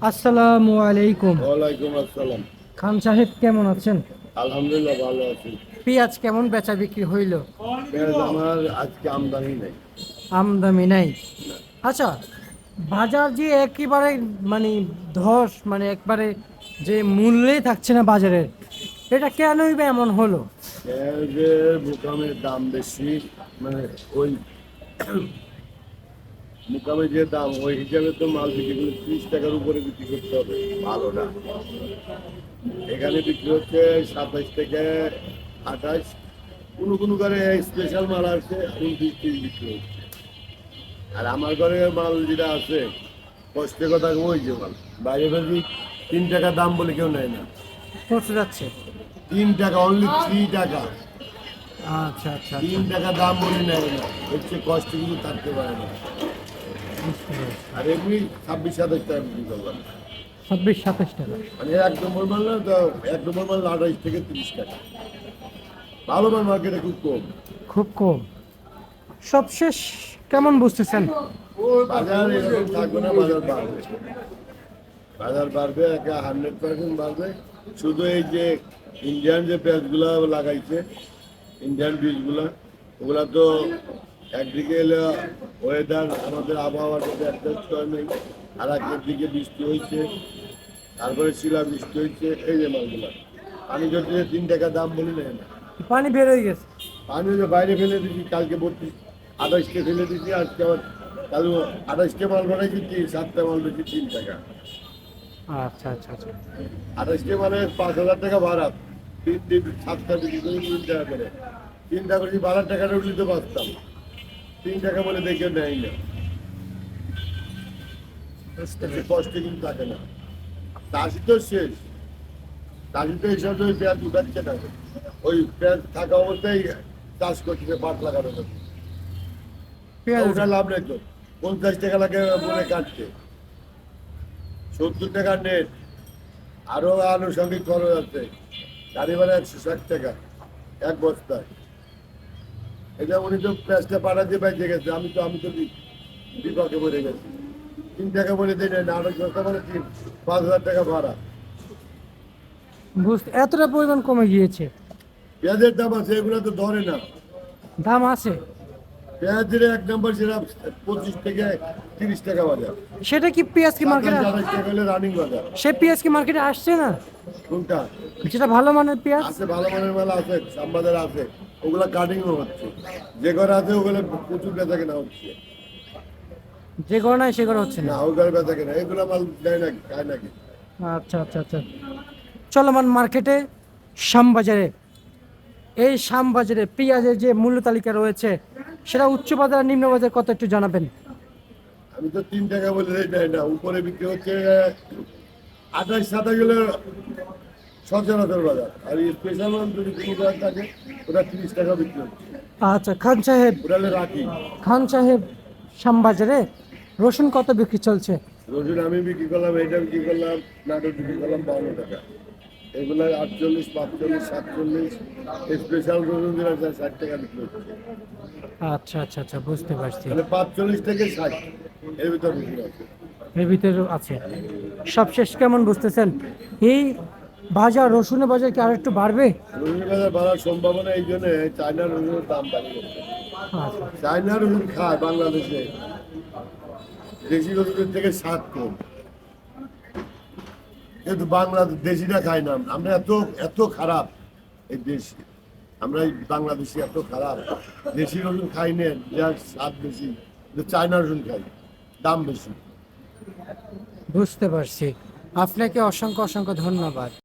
আসসালামু আলাইকুম। ওয়ালাইকুম আসসালাম। খান সাহেব কেমন আছেন? আলহামদুলিল্লাহ ভালো আছি। পেঁয়াজ কেমন বেচা বিক্রি হইল? পেঁয়াজ আমার আজকে আমদানি নেই। আমদানি নাই। না, আচ্ছা, বাজার যে একেবারে মানে ধস মানে একবারে যে মূল্যে থাকছে না বাজারের, এটা কেনই বা এমন হলো? পেঁয়াজের মোকামের দাম বেশি, মানে ওই মোকামে যে দাম ওই হিসাবে তো মাল বিক্রি করে 30 টাকার উপরে বিক্রি করতে হবে ভালো না। এখানে বিক্রি হচ্ছে 27 থেকে 28, কোনো কোনো ঘরে স্পেশাল মাল আছে 29-30 বিক্রি হচ্ছে। আর আমার ঘরে মাল যেটা আছে কষ্টের কথা ওই যে মাল বাইরে বেশি 3 টাকা দাম বলে কেউ নেয় না। পড়তে যাচ্ছে। 3 টাকা, অনলি 3 টাকা। আচ্ছা আচ্ছা আচ্ছা, 3 টাকা দাম বলে নেয় না, হচ্ছে কষ্ট কিন্তু থাকতে পারে না। বুঝতে পেরেছি। আর এমনি 26-27 টাকা বিক্রি করলাম। 26-27 টাকা। মানে 1 নম্বর মাল না তো, 1 নম্বর মাল 28 থেকে 30 টাকা। ভালো মাল মার্কেটে খুব কম। খুব কম। সবশেষ কেমন বুঝতেছেন? বাজার এরকম থাকবে না, বাজার বাড়বে। বাজার বাড়বে, একা 100% বাড়বে। শুধু এই যে ইন্ডিয়ান যে পেঁয়াজগুলা লাগাইছে, ইন্ডিয়ান বীজগুলা, ওগুলা তো একদিকে এলো ওয়েদার, আমাদের আবহাওয়ার সাথে অ্যাডজাস্ট করে নেই, আর একদিকে বৃষ্টি হয়েছে, তারপরে শিলা বৃষ্টি হয়েছে, এই যে মালগুলা পানি ধরতে 3 টাকা দাম বলি নেয় না। পানি বের হয়ে গেছে। পানি ওই যে বাইরে ফেলে দিচ্ছি, কালকে 28কে ফেলে দিচ্ছি, আজকে আবার কাল 28কে মাল বানাইছি, 7টা মাল বেশি 3 টাকা। আচ্ছা আচ্ছা আচ্ছা, 28কে মানে 5,000 টাকা ভাড়া, 3 দিন 7টা বিক্রি করে 3 টাকা করে, 3 টাকা করে ভাড়ার টাকাটা উঠলে তো বাঁচতাম। 3 টাকা বলে দেখে নেয় না, বুঝতে বেশি পেরেছি। কষ্ট কিন্তু থাকে না। চাষি তো শেষ, চাষি তো এইসব ওই পেঁয়াজ উঠাচ্ছে না, ওই পেঁয়াজ থাকা অবস্থায় চাষ করছে, পাট লাগানো হচ্ছে। পেঁয়াজ ওটা লাভ নেই তো, 50 টাকা লাগে বলে কাটছে, 70 টাকা নেট, আরো আনুষঙ্গিক খরচ আছে, গাড়ি ভাড়া 160 টাকা এক বস্তায়। এটা উনি তো পেঁয়াজটা পাঠাতে বেঁচে গেছে, আমি তো বিপাকে পড়ে গেছি। 3 টাকা বলে দিই না, আরো বস্তা মানে 5,000 টাকা ভাড়া। বুঝতে এতটা পরিমাণ কমে গিয়েছে। পেঁয়াজের দাম আছে, এগুলো তো ধরে না। দাম আছে। পেঁয়াজের 1 নম্বর যেটা 25 থেকে 30 টাকা বাজার, সেটা কি পেঁয়াজ কি মার্কেটে 27-28 টাকা হলে রানিং বাজার। সে পেঁয়াজ কি মার্কেটে আসছে না? কোনটা যেটা ভালো মানের পেঁয়াজ। আছে, ভালো মানের মাল আছে, শ্যামবাজার আছে, ওগুলা কাটিংও হচ্ছে। যে ঘরে আছে ওগুলো প্রচুর বেচা কেনা হচ্ছে। যে ঘর নাই সে ঘর হচ্ছে না। না, ওই ঘরে বেচা কেনা, এগুলো মাল দেয় নাকি, খায় নাকি? আচ্ছা আচ্ছা আচ্ছা, চলমান মার্কেটে শ্যামবাজারে, এই শ্যামবাজারে পেঁয়াজের যে মূল্য তালিকা রয়েছে সেটা উচ্চ বাজার আর নিম্ন বাজার কত একটু জানাবেন। আমি তো 3 টাকা বলে দেয় না, উপরে বিক্রি হচ্ছে 28-27 হলে সচরাচর বাজার। আর এই স্পেশাল মাল যদি 3 টাকা থাকে, ওটা 30 টাকা বিক্রি হচ্ছে, আচ্ছা খান সাহেব, ওটা হলে রাখি। খান সাহেব শ্যামবাজারে রসুন কত বিক্রি চলছে? রসুন আমি বিক্রি করলাম, এটা বিক্রি করলাম, নাটক বিক্রি করলাম 52 টাকা। এগুলো 48, 45, 47, স্পেশাল রসুন যেটা 60 টাকা বিক্রি হচ্ছে। আচ্ছা আচ্ছা আচ্ছা, বুঝতে পারছি। মানে 45 থেকে 60 এর ভিতর বিক্রি আছে। এর ভিতরে আছে। সবশেষ কেমন বুঝতেছেন এই বাজার, রসুনের বাজার কি আর একটু বাড়বে? রসুনের বাজার বাড়ার সম্ভাবনা, এই জন্য চায়না রসুনের দাম বাড়িয়ে গেছে। আচ্ছা, চায়না রসুন খায় বাংলাদেশে, দেশি রসুনের থেকে স্বাদ কম, কিন্তু বাংলাদেশ দেশিটা খাই না আমরা। এত এত খারাপ এই দেশ, আমরা এই বাংলাদেশি এত খারাপ, দেশি রসুন খাই না, যার স্বাদ বেশি, কিন্তু চায়না রসুন খাই, দাম বেশি। বুঝতে পারছি। আপনাকে অসংখ্য অসংখ্য ধন্যবাদ।